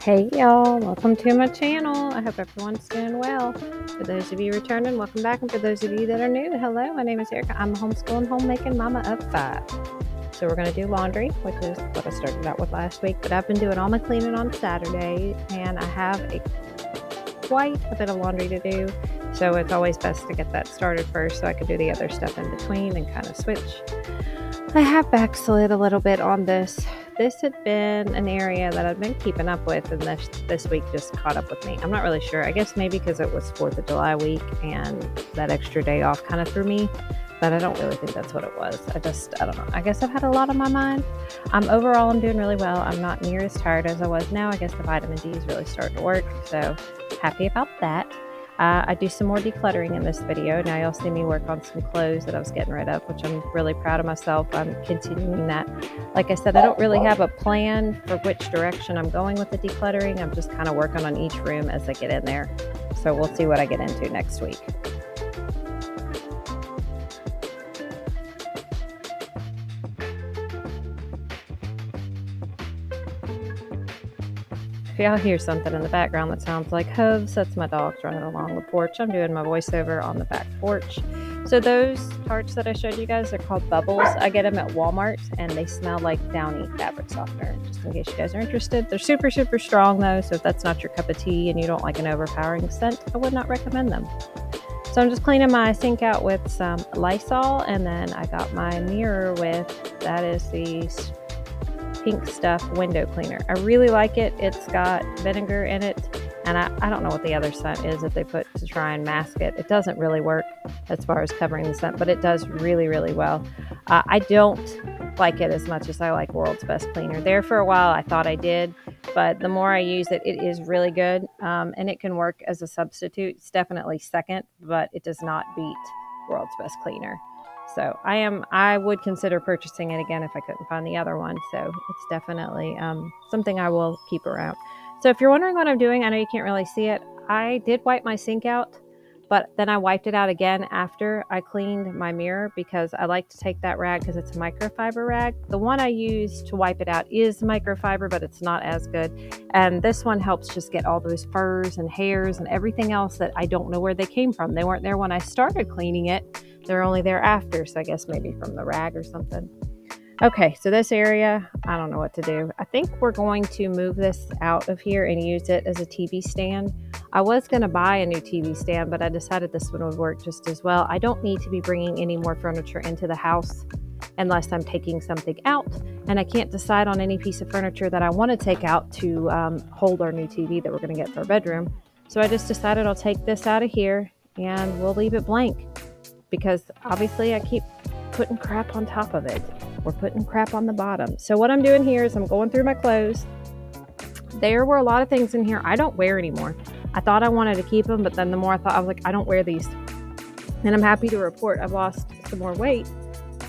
Hey y'all, welcome to my channel. I hope everyone's doing well. For those of you returning, welcome back. And for those of you that are new, hello, my name is Erica. I'm a homeschooling, homemaking mama of 5. So we're going to do laundry, which is what I started out with last week. But I've been doing all my cleaning on Saturday, and I have quite a bit of laundry to do. So it's always best to get that started first so I can do the other stuff in between and kind of switch. I have backslid a little bit on this. This had been an area that I'd been keeping up with, and this week just caught up with me. I'm not really sure. I guess maybe because it was 4th of July week and that extra day off kind of threw me, but I don't really think that's what it was. I don't know. I guess I've had a lot on my mind. Overall, I'm doing really well. I'm not near as tired as I was now. I guess the vitamin D is really starting to work, so happy about that. I do some more decluttering in this video. Now you'll see me work on some clothes that I was getting rid of, which I'm really proud of myself. I'm continuing that. Like I said, I don't really have a plan for which direction I'm going with the decluttering. I'm just kind of working on each room as I get in there. So we'll see what I get into next week. If y'all hear something in the background that sounds like hooves, that's my dogs running along the porch. I'm doing my voiceover on the back porch. So those tarts that I showed you guys are called Bubbles. I get them at Walmart, and they smell like Downy fabric softener, just in case you guys are interested. They're super, super strong though, so if that's not your cup of tea and you don't like an overpowering scent, I would not recommend them. So I'm just cleaning my sink out with some Lysol, and then I got my mirror with, that is the Pink Stuff window cleaner. I really like it. It's got vinegar in it, and I don't know what the other scent is that they put to try and mask it. It doesn't really work as far as covering the scent, but it does really, really well. I don't like it as much as I like World's Best Cleaner. There for a while I thought I did, but the more I use it, it is really good, and it can work as a substitute. It's definitely second, but it does not beat World's Best Cleaner. So I would consider purchasing it again if I couldn't find the other one. So it's definitely something I will keep around. So if you're wondering what I'm doing, I know you can't really see it. I did wipe my sink out, but then I wiped it out again after I cleaned my mirror, because I like to take that rag because it's a microfiber rag. The one I use to wipe it out is microfiber, but it's not as good. And this one helps just get all those furs and hairs and everything else that I don't know where they came from. They weren't there when I started cleaning it. They're only there after, so I guess maybe from the rag or something. Okay, so this area, I don't know what to do. I think we're going to move this out of here and use it as a TV stand. I was going to buy a new TV stand, but I decided this one would work just as well. I don't need to be bringing any more furniture into the house unless I'm taking something out, and I can't decide on any piece of furniture that I want to take out to hold our new TV that we're going to get for our bedroom. So I just decided I'll take this out of here and we'll leave it blank, because obviously I keep putting crap on top of it. We're putting crap on the bottom. So what I'm doing here is I'm going through my clothes. There were a lot of things in here I don't wear anymore. I thought I wanted to keep them, but then the more I thought, I was like, I don't wear these. And I'm happy to report I've lost some more weight.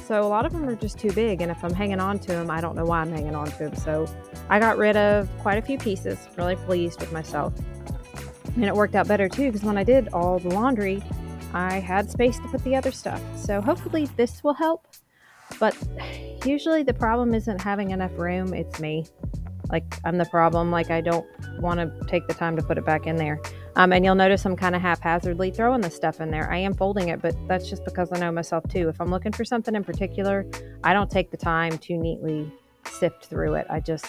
So a lot of them are just too big, and if I'm hanging on to them, I don't know why I'm hanging on to them. So I got rid of quite a few pieces. Really pleased with myself. And it worked out better too, because when I did all the laundry, I had space to put the other stuff. So hopefully this will help. But usually the problem isn't having enough room, it's me. Like, I'm the problem. Like, I don't want to take the time to put it back in there. And you'll notice I'm kind of haphazardly throwing the stuff in there. I am folding it, but that's just because I know myself too. If I'm looking for something in particular, I don't take the time to neatly sift through it. I just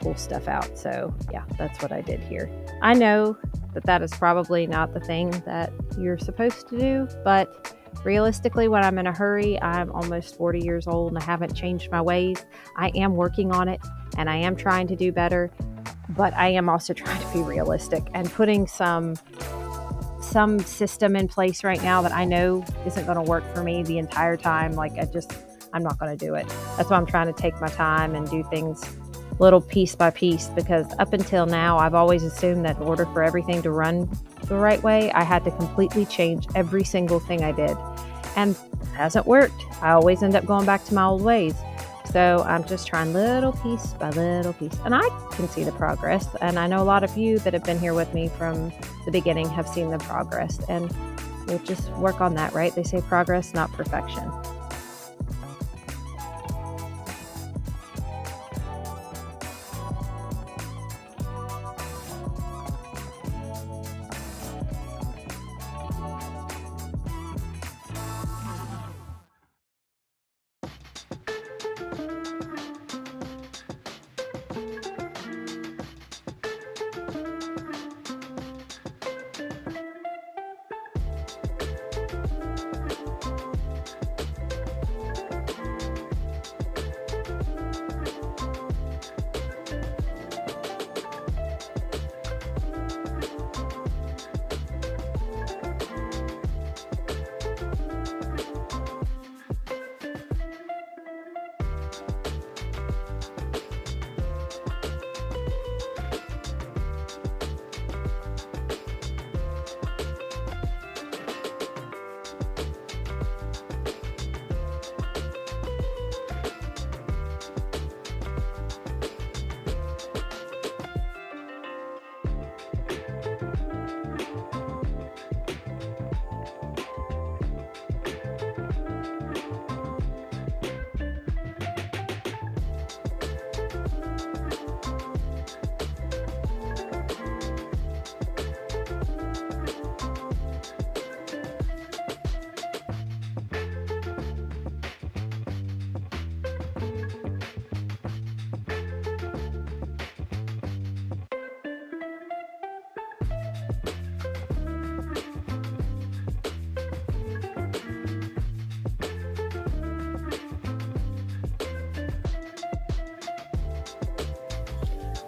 pull stuff out. So yeah, that's what I did here. I know that is probably not the thing that you're supposed to do, but realistically, when I'm in a hurry, I'm almost 40 years old and I haven't changed my ways. I am working on it and I am trying to do better, but I am also trying to be realistic and putting some system in place right now that I know isn't going to work for me the entire time. Like, I'm not going to do it. That's why I'm trying to take my time and do things little piece by piece, because up until now, I've always assumed that in order for everything to run the right way, I had to completely change every single thing I did. And it hasn't worked. I always end up going back to my old ways. So I'm just trying little piece by little piece. And I can see the progress. And I know a lot of you that have been here with me from the beginning have seen the progress. And we'll just work on that, right? They say progress, not perfection.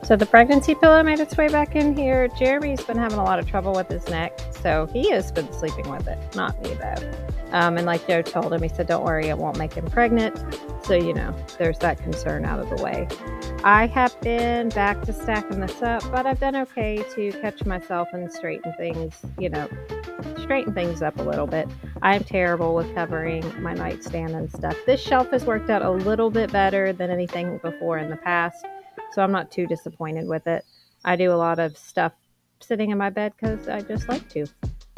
So the pregnancy pillow made its way back in here. Jeremy's been having a lot of trouble with his neck, so he has been sleeping with it. Not me, though. And like Joe told him, he said, don't worry, it won't make him pregnant. So, there's that concern out of the way. I have been back to stacking this up, but I've done okay to catch myself and straighten things up a little bit. I'm terrible with covering my nightstand and stuff. This shelf has worked out a little bit better than anything before in the past, so I'm not too disappointed with it. I do a lot of stuff sitting in my bed because I just like to.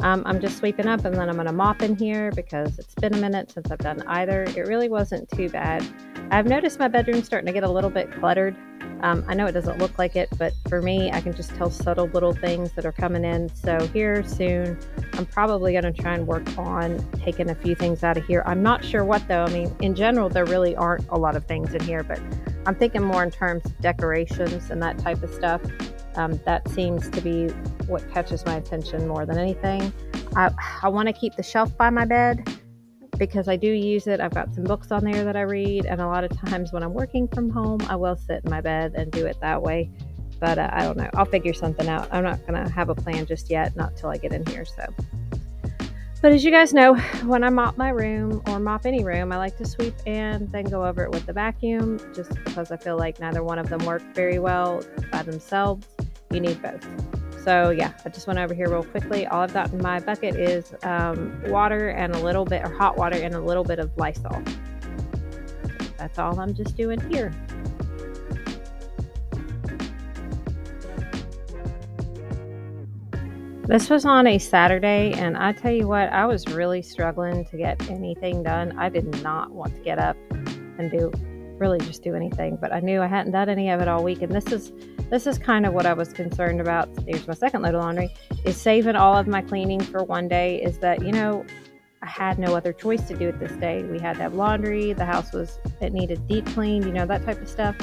I'm just sweeping up, and then I'm going to mop in here because it's been a minute since I've done either. It really wasn't too bad. I've noticed my bedroom starting to get a little bit cluttered. I know it doesn't look like it, but for me, I can just tell subtle little things that are coming in. So here soon, I'm probably going to try and work on taking a few things out of here. I'm not sure what, though. I mean, in general, there really aren't a lot of things in here, but I'm thinking more in terms of decorations and that type of stuff. That seems to be what catches my attention more than anything. I want to keep the shelf by my bed because I do use it. I've got some books on there that I read, and a lot of times when I'm working from home, I will sit in my bed and do it that way. But I don't know. I'll figure something out. I'm not going to have a plan just yet, not till I get in here. But as you guys know, when I mop my room or mop any room, I like to sweep and then go over it with the vacuum, just because I feel like neither one of them work very well by themselves. You need both. So yeah, I just went over here real quickly. All I've got in my bucket is water and a little bit, or hot water and a little bit of Lysol. That's all I'm just doing here. This was on a Saturday, and I tell you what, I was really struggling to get anything done. I did not want to get up and do anything, but I knew I hadn't done any of it all week, and this is kind of what I was concerned about. Here's my second load of laundry, is saving all of my cleaning for one day. Is that, I had no other choice to do it this day. We had to have laundry. The house it needed deep cleaned, that type of stuff.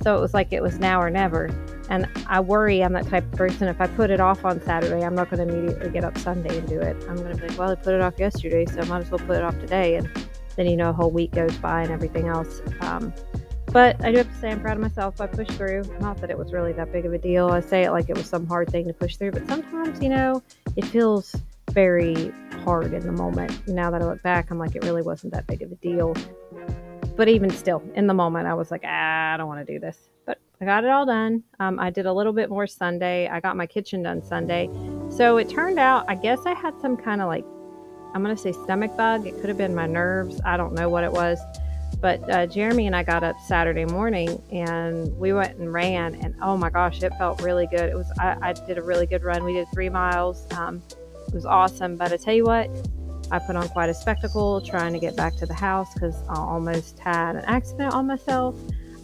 So it was like it was now or never. And I worry, I'm that type of person. If I put it off on Saturday, I'm not going to immediately get up Sunday and do it. I'm going to be like, well, I put it off yesterday, so I might as well put it off today. And then, a whole week goes by and everything else. But I do have to say I'm proud of myself. I pushed through. Not that it was really that big of a deal. I say it like it was some hard thing to push through. But sometimes, it feels very hard in the moment. Now that I look back, I'm like, it really wasn't that big of a deal. But even still, in the moment, I was like, I don't want to do this. But I got it all done. I did a little bit more Sunday. I got my kitchen done Sunday. So it turned out, I guess I had some kind of I'm going to say stomach bug. It could have been my nerves. I don't know what it was. But Jeremy and I got up Saturday morning and we went and ran. And oh my gosh, it felt really good. I did a really good run. We did 3 miles. It was awesome. But I tell you what, I put on quite a spectacle trying to get back to the house because I almost had an accident on myself.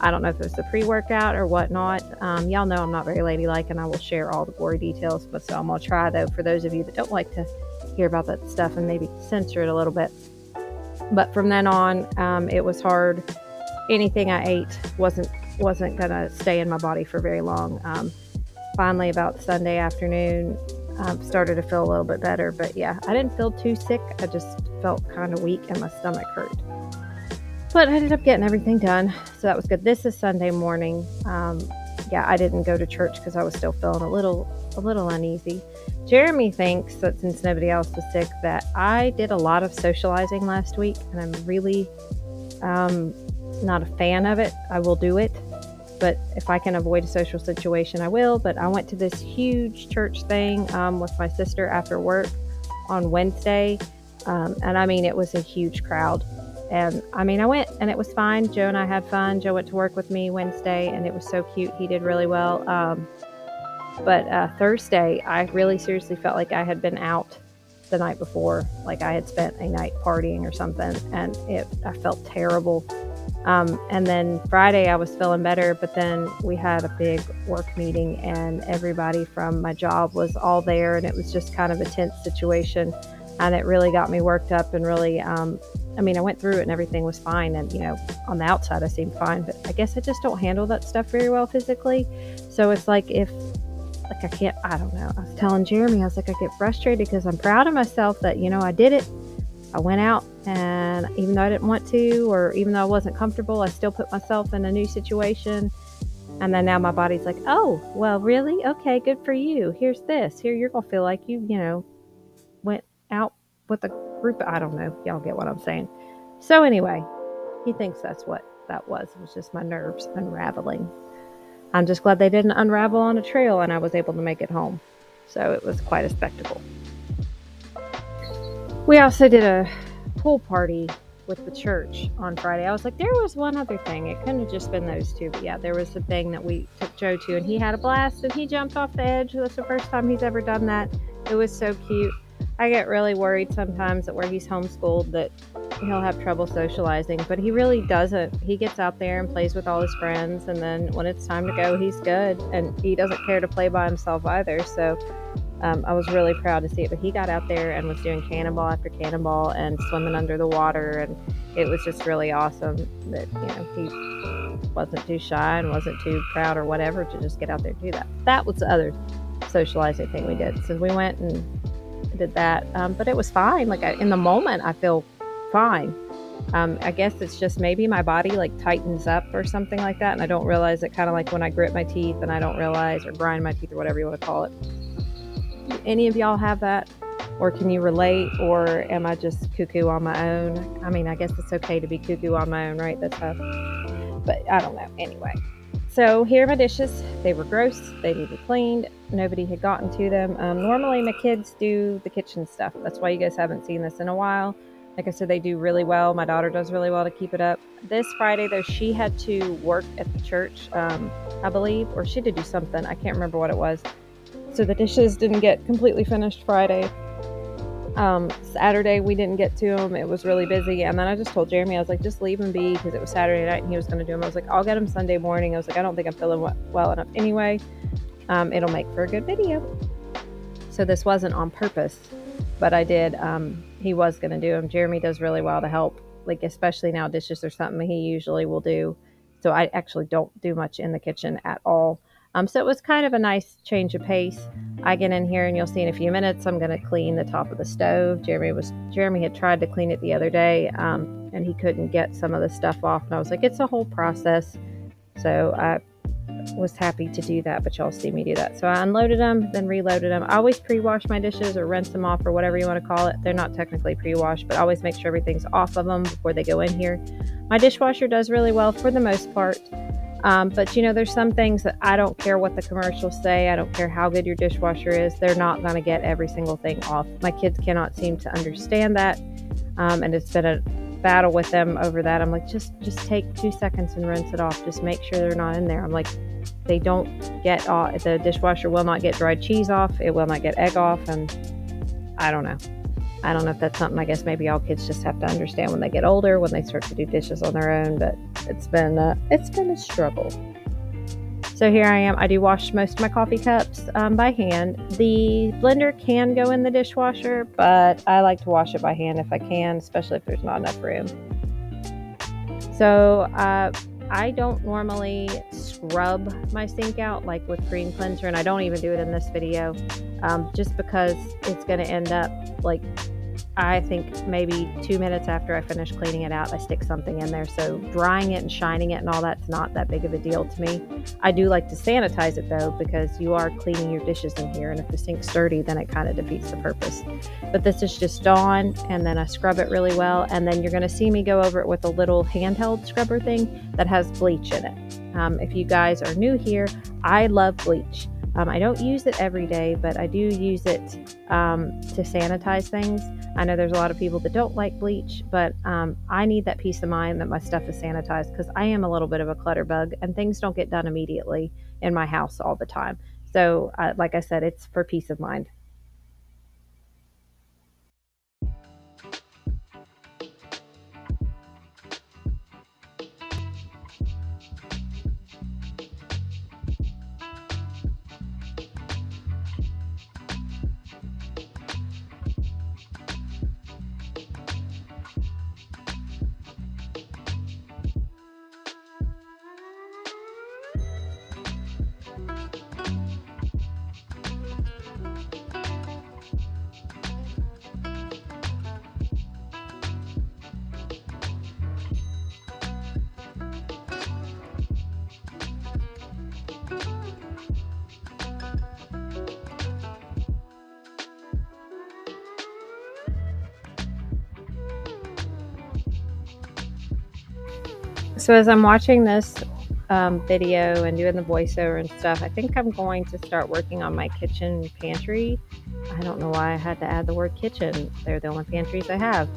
I don't know if it was the pre-workout or whatnot. Y'all know I'm not very ladylike, and I will share all the gory details, but so I'm going to try, though, for those of you that don't like to hear about that stuff and maybe censor it a little bit. But from then on, it was hard. Anything I ate wasn't going to stay in my body for very long. Finally, about Sunday afternoon, started to feel a little bit better. But yeah, I didn't feel too sick. I just felt kind of weak and my stomach hurt. But I ended up getting everything done, so that was good. This is Sunday morning. I didn't go to church because I was still feeling a little uneasy. Jeremy thinks that since nobody else was sick, that I did a lot of socializing last week, and I'm really not a fan of it. I will do it, but if I can avoid a social situation, I will. But I went to this huge church thing with my sister after work on Wednesday, and I mean, it was a huge crowd. And I mean, I went and it was fine. Joe and I had fun. Joe went to work with me Wednesday and it was so cute. He did really well. But Thursday, I really seriously felt like I had been out the night before. Like I had spent a night partying or something, and I felt terrible. And then Friday I was feeling better, but then we had a big work meeting and everybody from my job was all there, and it was just kind of a tense situation. And it really got me worked up and really, I went through it and everything was fine. And, on the outside I seemed fine, but I guess I just don't handle that stuff very well physically. So it's like I can't, I don't know. I was telling Jeremy, I was like, I get frustrated because I'm proud of myself that, I did it. I went out, and even though I didn't want to, or even though I wasn't comfortable, I still put myself in a new situation. And then now my body's like, oh, well, really? Okay, good for you. Here's this. Here, you're going to feel like you went out with a group. I don't know. Y'all get what I'm saying. So anyway, he thinks that's what that was. It was just my nerves unraveling. I'm just glad they didn't unravel on a trail and I was able to make it home. So it was quite a spectacle. We also did a pool party with the church on Friday. I was like, there was one other thing. It couldn't have just been those two. But yeah, there was a thing that we took Joe to, and he had a blast, and he jumped off the edge. That's the first time he's ever done that. It was so cute. I get really worried sometimes that where he's homeschooled that he'll have trouble socializing, but he really doesn't. He gets out there and plays with all his friends, and then when it's time to go, he's good, and he doesn't care to play by himself either. So I was really proud to see it, but he got out there and was doing cannonball after cannonball and swimming under the water, and it was just really awesome that he wasn't too shy and wasn't too proud or whatever to just get out there and do that. That was the other socializing thing we did. So we went and did that, but it was fine. Like in the moment, I feel fine. I guess it's just maybe my body like tightens up or something like that, and I don't realize it. Kind of like when I grit my teeth and I don't realize, or grind my teeth, or whatever you want to call it. Any of y'all have that, or can you relate, or am I just cuckoo on my own? I mean, I guess it's okay to be cuckoo on my own, right? That's how, but I don't know. Anyway, so here are my dishes. They were gross. They needed cleaned. Nobody had gotten to them. Normally my kids do the kitchen stuff. That's why you guys haven't seen this in a while. Like I said, they do really well. My daughter does really well to keep it up. This Friday, though, she had to work at the church, I believe, or she did do something. I can't remember what it was. So the dishes didn't get completely finished Friday. Saturday, we didn't get to them. It was really busy. And then I just told Jeremy, I was like, just leave him be, because it was Saturday night and he was going to do them. I was like, I'll get him Sunday morning. I was like, I don't think I'm feeling well enough anyway. It'll make for a good video. So this wasn't on purpose, but I did. He was going to do them. Jeremy does really well to help, like especially now dishes or something he usually will do. So I actually don't do much in the kitchen at all. So it was kind of a nice change of pace. I get in here and you'll see in a few minutes, I'm going to clean the top of the stove. Jeremy had tried to clean it the other day, and he couldn't get some of the stuff off. And I was like, it's a whole process. So I was happy to do that, but y'all see me do that. So I unloaded them, then reloaded them. I always pre-wash my dishes or rinse them off or whatever you want to call it. They're not technically pre-washed, but I always make sure everything's off of them before they go in here. My dishwasher does really well for the most part. But there's some things that I don't care what the commercials say. I don't care how good your dishwasher is. They're not going to get every single thing off. My kids cannot seem to understand that. And it's been a battle with them over that. I'm like, just take 2 seconds and rinse it off. Just make sure they're not in there. I'm like, they don't get off. The dishwasher will not get dried cheese off. It will not get egg off. And I don't know. I don't know if that's something, I guess maybe all kids just have to understand when they get older, when they start to do dishes on their own, but it's been a struggle. So here I am. I do wash most of my coffee cups by hand. The blender can go in the dishwasher, but I like to wash it by hand if I can, especially if there's not enough room. So I don't normally scrub my sink out like with cream cleanser, and I don't even do it in this video, just because it's going to end up like, I think maybe 2 minutes after I finish cleaning it out, I stick something in there. So drying it and shining it and all that's not that big of a deal to me. I do like to sanitize it though, because you are cleaning your dishes in here, and if the sink's dirty, then it kind of defeats the purpose. But this is just Dawn, and then I scrub it really well, and then you're going to see me go over it with a little handheld scrubber thing that has bleach in it. If you guys are new here, I love bleach. I don't use it every day, but I do use it to sanitize things. I know there's a lot of people that don't like bleach, but I need that peace of mind that my stuff is sanitized, because I am a little bit of a clutter bug and things don't get done immediately in my house all the time. So like I said, it's for peace of mind. So as I'm watching this video and doing the voiceover and stuff, I think I'm going to start working on my kitchen pantry. I don't know why I had to add the word kitchen. They're the only pantries I have.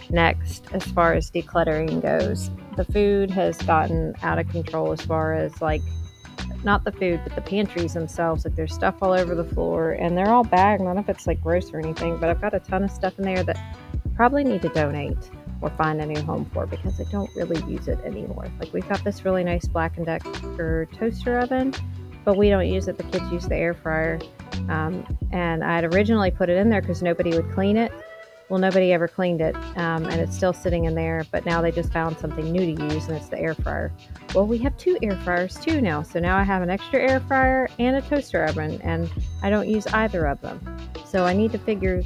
Next, as far as decluttering goes, the food has gotten out of control as far as like, not the food, but the pantries themselves. Like there's stuff all over the floor and they're all bagged. None of it's like gross or anything, but I've got a ton of stuff in there that probably need to donate or find a new home for because I don't really use it anymore. Like we've got this really nice Black & Decker toaster oven, but we don't use it. The kids use the air fryer. And I had originally put it in there because nobody would clean it. Well, nobody ever cleaned it, and it's still sitting in there, but now they just found something new to use, and it's the air fryer. Well, we have 2 air fryers too now, so now I have an extra air fryer and a toaster oven, and I don't use either of them. So I need to figure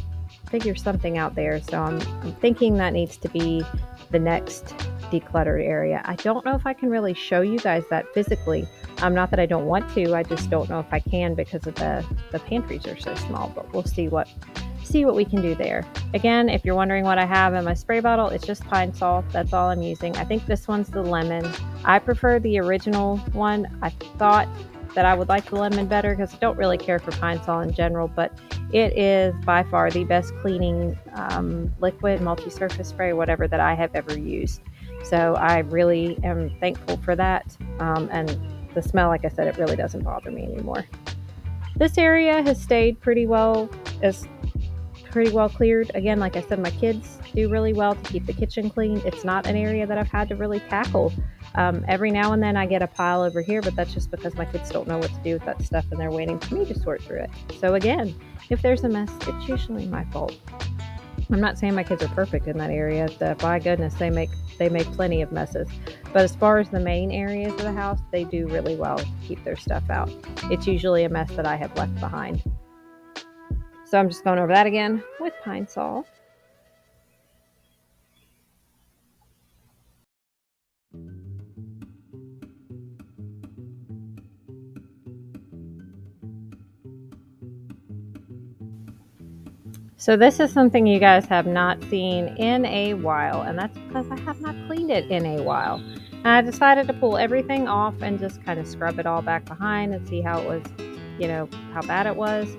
something out there. So I'm thinking that needs to be the next decluttered area. I don't know if I can really show you guys that physically. Not that I don't want to, I just don't know if I can because of the pantries are so small, but we'll see what we can do there. Again, if you're wondering what I have in my spray bottle, it's just pine salt. That's all I'm using. I think this one's the lemon. I prefer the original one. I thought that I would like the lemon better because I don't really care for pine salt in general, but it is by far the best cleaning liquid, multi-surface spray, whatever that I have ever used. So I really am thankful for that. And the smell, like I said, it really doesn't bother me anymore. This area has stayed pretty well cleared. Again, like I said, my kids do really well to keep the kitchen clean. It's not an area that I've had to really tackle. Every now and then I get a pile over here, but that's just because my kids don't know what to do with that stuff and they're waiting for me to sort through it. So again, if there's a mess, it's usually my fault. I'm not saying my kids are perfect in that area. By goodness, they make plenty of messes. But as far as the main areas of the house, they do really well to keep their stuff out. It's usually a mess that I have left behind. So I'm just going over that again with pine sol. So this is something you guys have not seen in a while, and that's because I have not cleaned it in a while. And I decided to pull everything off and just kind of scrub it all back behind and see how it was, how bad it was.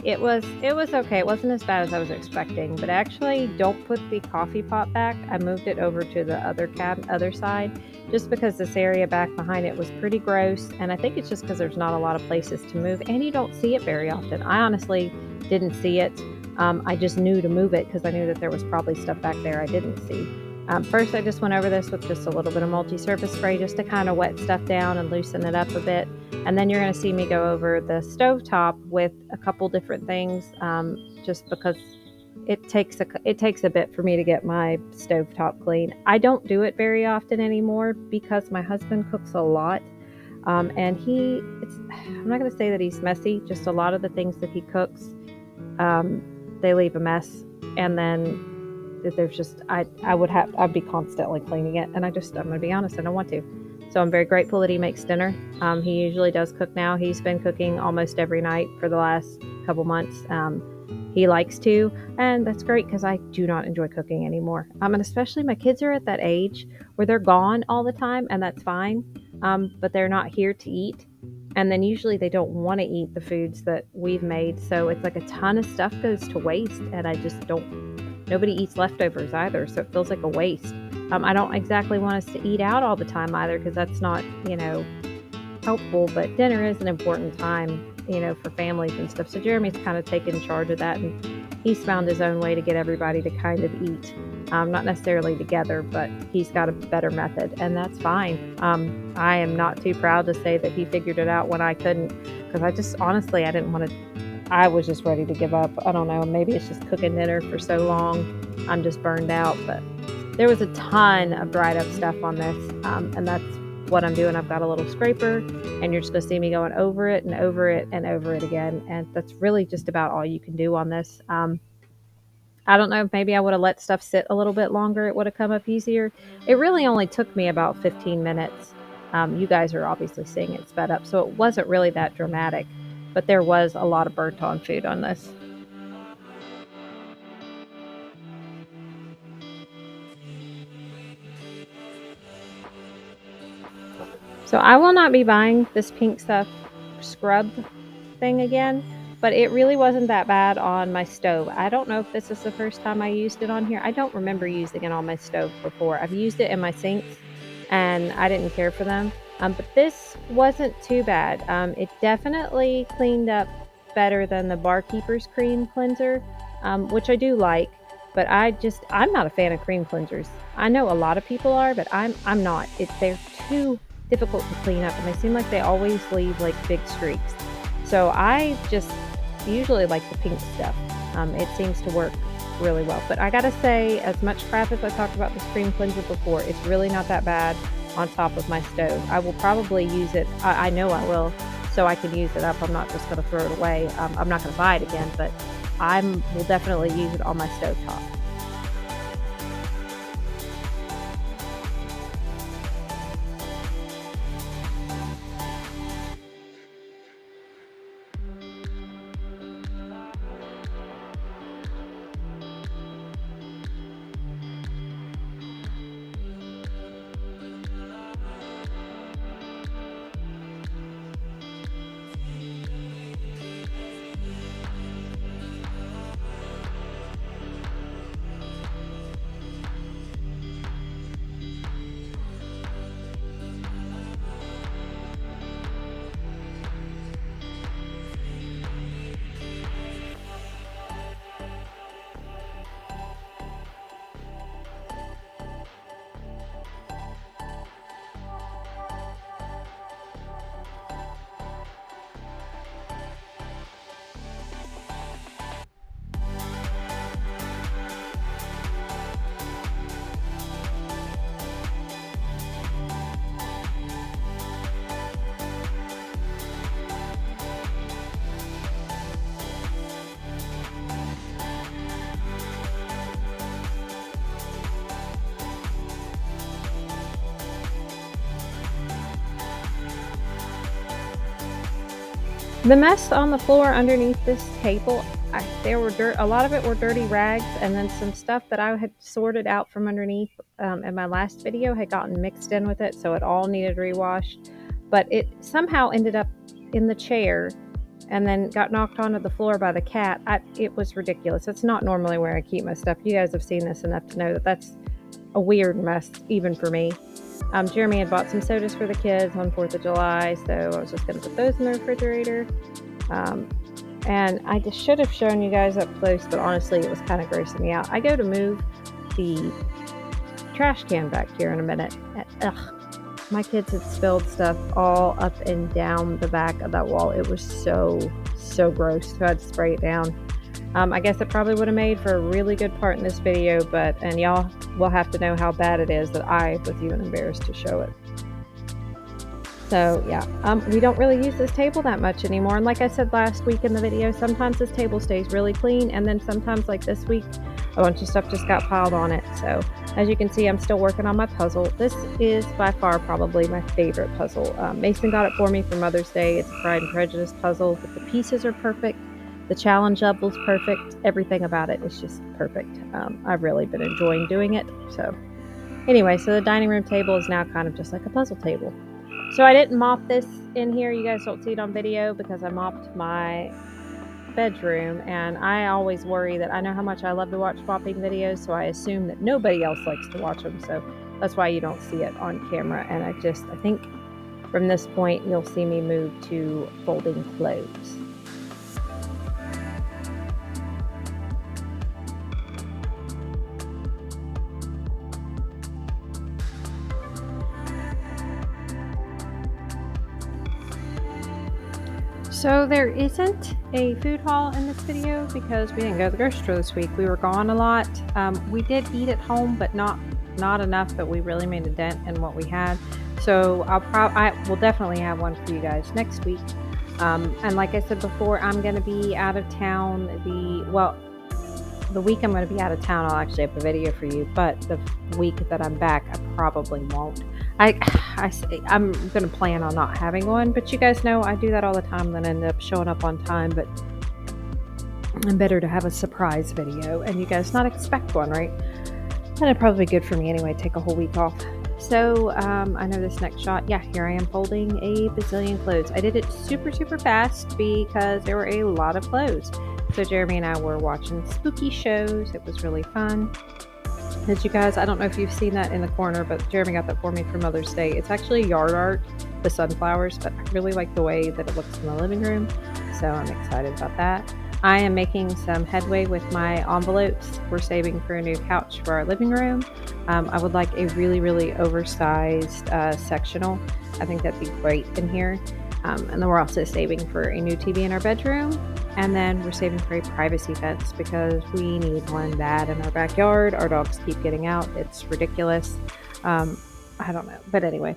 It was okay. It wasn't as bad as I was expecting, but actually don't put the coffee pot back. I moved it over to the other side, just because this area back behind it was pretty gross. And I think it's just because there's not a lot of places to move and you don't see it very often. I honestly didn't see it. I just knew to move it because I knew that there was probably stuff back there I didn't see. First, I just went over this with just a little bit of multi-surface spray just to kind of wet stuff down and loosen it up a bit. And then you're going to see me go over the stovetop with a couple different things, just because it takes a bit for me to get my stovetop clean. I don't do it very often anymore because my husband cooks a lot. And I'm not going to say that he's messy, just a lot of the things that he cooks, they leave a mess. And then there's just, I'd be constantly cleaning it. And I'm going to be honest, I don't want to. So I'm very grateful that he makes dinner. He usually does cook now. He's been cooking almost every night for the last couple months. He likes to, and that's great because I do not enjoy cooking anymore. And especially my kids are at that age where they're gone all the time, and that's fine. But they're not here to eat. And then usually they don't want to eat the foods that we've made. So it's like a ton of stuff goes to waste, and I just nobody eats leftovers either. So it feels like a waste. I don't exactly want us to eat out all the time either because that's not, helpful. But dinner is an important time, for families and stuff. So Jeremy's kind of taken charge of that, and he's found his own way to get everybody to kind of eat. Not necessarily together, but he's got a better method, and that's fine. I am not too proud to say that he figured it out when I couldn't, because I just honestly, I didn't want to. I was just ready to give up. I don't know. Maybe it's just cooking dinner for so long. I'm just burned out, but there was a ton of dried up stuff on this, and that's what I'm doing. I've got a little scraper, and you're just going to see me going over it and over it and over it again, and that's really just about all you can do on this. I don't know if maybe I would have let stuff sit a little bit longer. It would have come up easier. It really only took me about 15 minutes. You guys are obviously seeing it sped up, so it wasn't really that dramatic, but there was a lot of burnt on food on this. So I will not be buying this pink stuff scrub thing again, but it really wasn't that bad on my stove. I don't know if this is the first time I used it on here. I don't remember using it on my stove before. I've used it in my sinks and I didn't care for them. But this wasn't too bad. It definitely cleaned up better than the Barkeeper's Cream Cleanser, which I do like, but I'm not a fan of cream cleansers. I know a lot of people are, but I'm not. They're too difficult to clean up and they seem like they always leave like big streaks. So I just usually like the pink stuff. It seems to work really well. But I gotta say, as much crap as I talked about the cream cleanser before, it's really not that bad on top of my stove. I will probably use it. I know I will, so I can use it up. I'm not just gonna throw it away. I'm not gonna buy it again, but I will definitely use it on my stove top. The mess on the floor underneath this table, there were a lot of it were dirty rags, and then some stuff that I had sorted out from underneath in my last video had gotten mixed in with it, so it all needed rewashed. But it somehow ended up in the chair and then got knocked onto the floor by the cat. It was ridiculous. It's not normally where I keep my stuff. You guys have seen this enough to know that that's a weird mess, even for me. Jeremy had bought some sodas for the kids on 4th of July, so I was just going to put those in the refrigerator. And I just should have shown you guys up close, but honestly, it was kind of grossing me out. I go to move the trash can back here in a minute. My kids had spilled stuff all up and down the back of that wall. It was so gross, so I had to spray it down. I guess it probably would have made for a really good part in this video, and y'all will have to know how bad it is that I was even embarrassed to show it. So yeah, we don't really use this table that much anymore. And like I said last week in the video, sometimes this table stays really clean, and then sometimes, like this week, a bunch of stuff just got piled on it. So as you can see, I'm still working on my puzzle. This is by far probably my favorite puzzle. Mason got it for me for Mother's Day. It's a Pride and Prejudice puzzle, but the pieces are perfect. The challenge level's perfect. Everything about it is just perfect. I've really been enjoying doing it. So anyway, so the dining room table is now kind of just like a puzzle table. So I didn't mop this in here. You guys don't see it on video because I mopped my bedroom, and I always worry that I know how much I love to watch mopping videos, so I assume that nobody else likes to watch them. So that's why you don't see it on camera. And I think from this point, you'll see me move to folding clothes. So there isn't a food haul in this video because we didn't go to the grocery store this week. We were gone a lot. We did eat at home, but not enough that we really made a dent in what we had. So I will definitely have one for you guys next week. And like I said before, I'm going to be out of town the week I'm going to be out of town, I'll actually have a video for you, but the week that I'm back, I probably won't. I'm going to plan on not having one, but you guys know I do that all the time, then end up showing up on time, but I'm better to have a surprise video and you guys not expect one, right? And it'd probably be good for me anyway, take a whole week off. So I know this next shot, yeah, here I am folding a bazillion clothes. I did it super, super fast because there were a lot of clothes. So Jeremy and I were watching spooky shows. It was really fun. As you guys, I don't know if you've seen that in the corner, but Jeremy got that for me for Mother's Day. It's actually yard art, the sunflowers, but I really like the way that it looks in the living room. So I'm excited about that. I am making some headway with my envelopes. We're saving for a new couch for our living room. I would like a really, really oversized sectional. I think that'd be great in here. And then we're also saving for a new TV in our bedroom. And then we're saving for a privacy fence because we need one bad in our backyard. Our dogs keep getting out. It's ridiculous. I don't know. But anyway,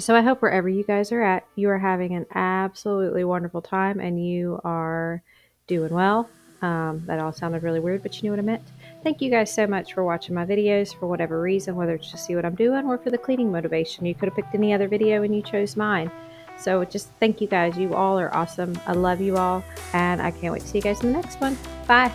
so I hope wherever you guys are at, you are having an absolutely wonderful time and you are doing well. That all sounded really weird, but you knew what I meant. Thank you guys so much for watching my videos for whatever reason, whether it's to see what I'm doing or for the cleaning motivation. You could have picked any other video and you chose mine. So just thank you guys. You all are awesome. I love you all, and I can't wait to see you guys in the next one. Bye.